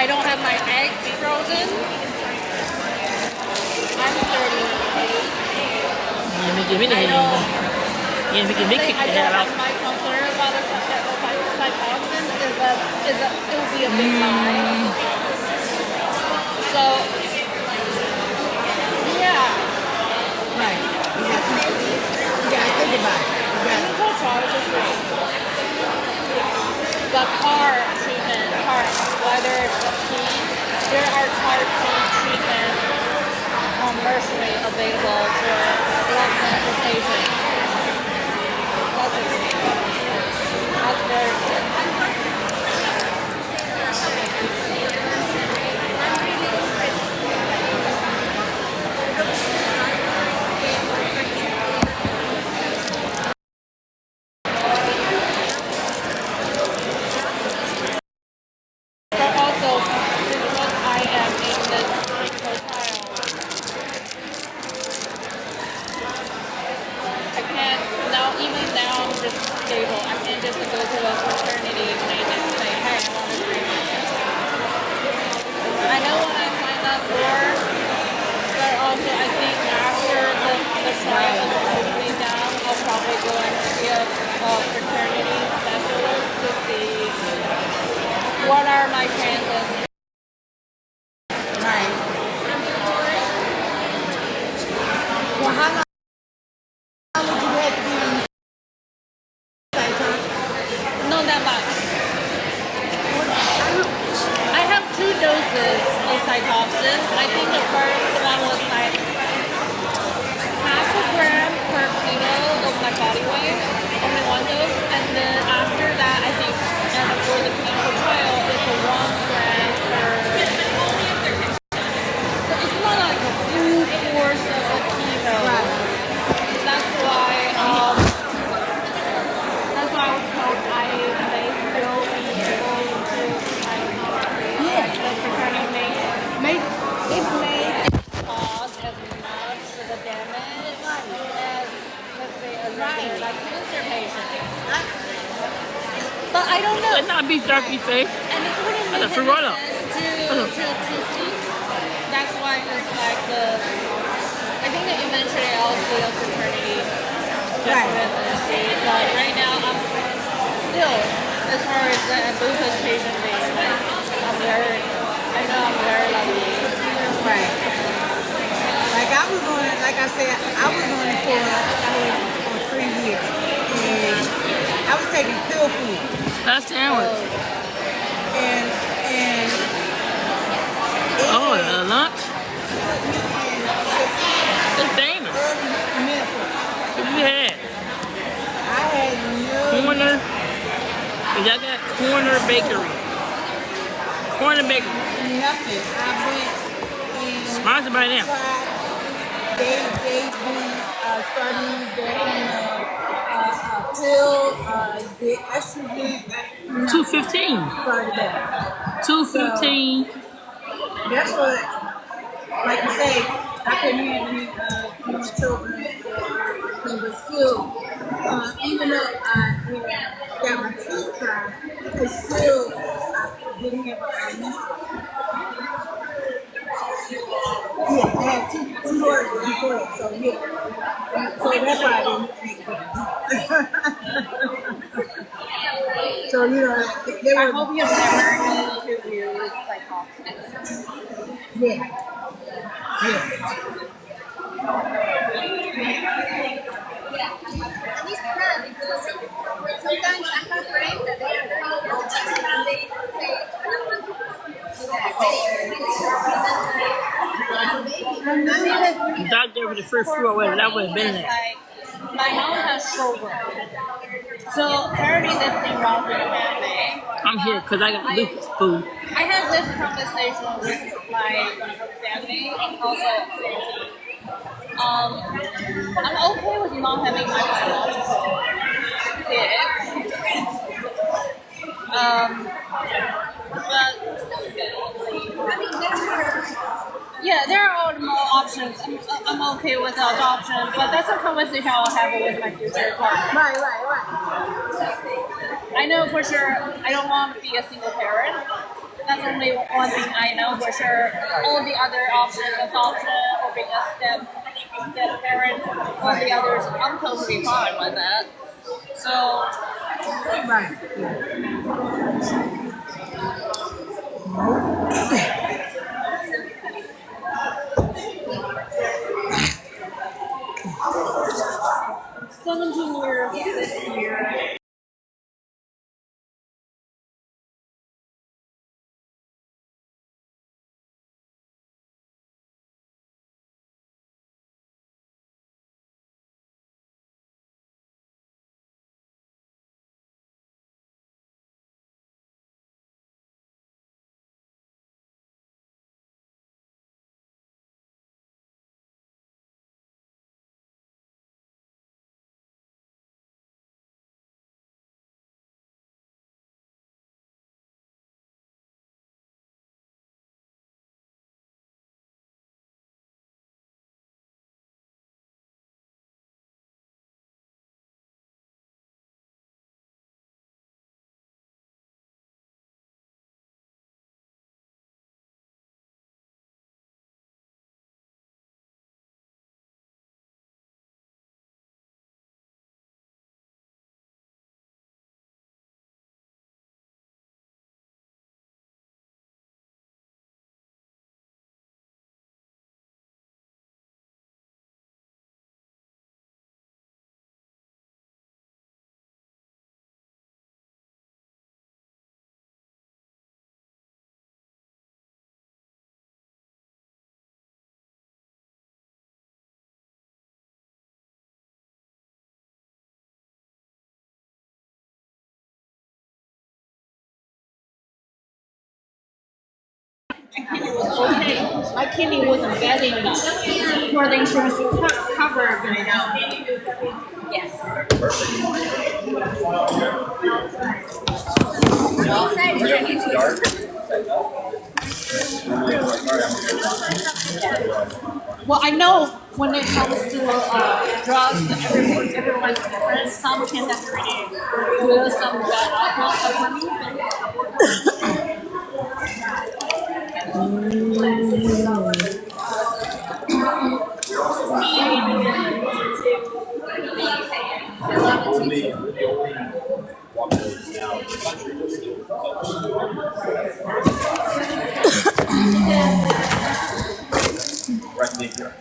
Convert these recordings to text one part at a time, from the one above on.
I don't have my eggs frozen. I'm 38. Yeah, make it I know. Yeah, make it I don't have my concern about the cytoxin is that it will be a big lie. So yeah. Right. You gotta think about it. Chemical charge is free. The car treatment, whether it's the key, there are car treatment commercially available for blood transportation. That's expensive. That's very expensive. But also, because I am in this clinical trial, I can't now. Even now, I'm just stable. I can't just go to a fraternity and say, "Hey, I want to drink." I know what I signed up for, but also I think after the trial is completely down, I'll probably go and see a fraternity specialist to see what are my chances. Right. Well, how long would you have to be on the cytoxin? Not that much. I have 2 doses of cytoxin. I think the first one was like half a gram per kilo of my body weight, only 1 dose, and then after that, I think, and for the clinical trial, it's a 1 gram per. So it's not like a full course of a kilo. Right. That's why I was told I may still be able to Yeah. the fraternity it may cause as much of the damage as, let's say, a like cancer patient. But I don't know. Let not be darky face. And it wouldn't I make threw any it up. sense to see. That's why it's like I think that eventually I'll see a fraternity specialist and see. But right now I'm still, as far as the lupus patient base, I know I'm very lucky. Right. Like I said, I was on it for 3 years. And I was taking pill food. That's sandwich. And Oh, lunch? It's famous. early menopause. What you had? I had no Corner. Is that Corner Bakery? Corner Bakery. nothing. I went and Sponsored by them. tried. They do starting getting pill, the estrogen. 215. Started that. 215. That's what, like you say, I couldn't have any children, but still, even though I got my teeth tied, it's still, I didn't have a yeah, I had two daughters before it, so yeah. So that's why I didn't. So, they I were, hope you never need to use cytoxin. yeah. Yeah. Sometimes I'm afraid that they The doctor with the first floor, well, that would have been there. like, my mom has Kroger. So apparently there's nothing wrong with the family. I'm here because I got lupus food. I had this conversation with my family also. I'm okay with not having my biological kids. But yeah, there are all more options. I'm okay with the adoption, but that's a conversation I'll have with my future partner. Right. I know for sure I don't want to be a single parent. That's only one thing I know for sure. All the other options, adoption or being a step parent, all the others, I'm totally fine with that. So Right. 17 years this year. Kidney was okay. My kidney wasn't bad enough for the insurance to cover right now. Yes. Well, I know when it comes to drugs, everyone's different. Some can definitely good, some bad outcomes. Right there.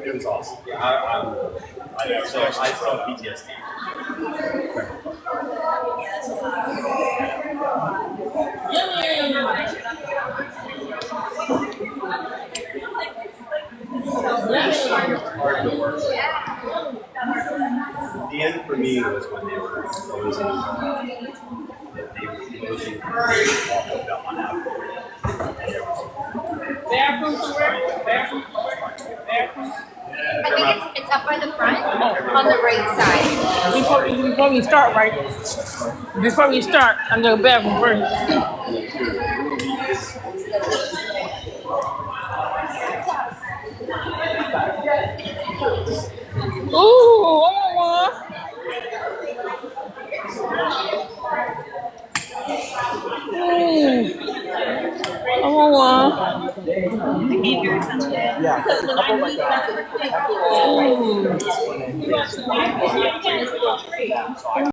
It was awesome. I know. So I still have PTSD. Hard to work. The end for me was when they were closing. They were closing off of Belmont I think it's up by the front on the right side. Before we start, right? Before we start, I'm going to go bathroom first. Ooh, I want one. I want one. Yeah, there's a couple like that. Ooh.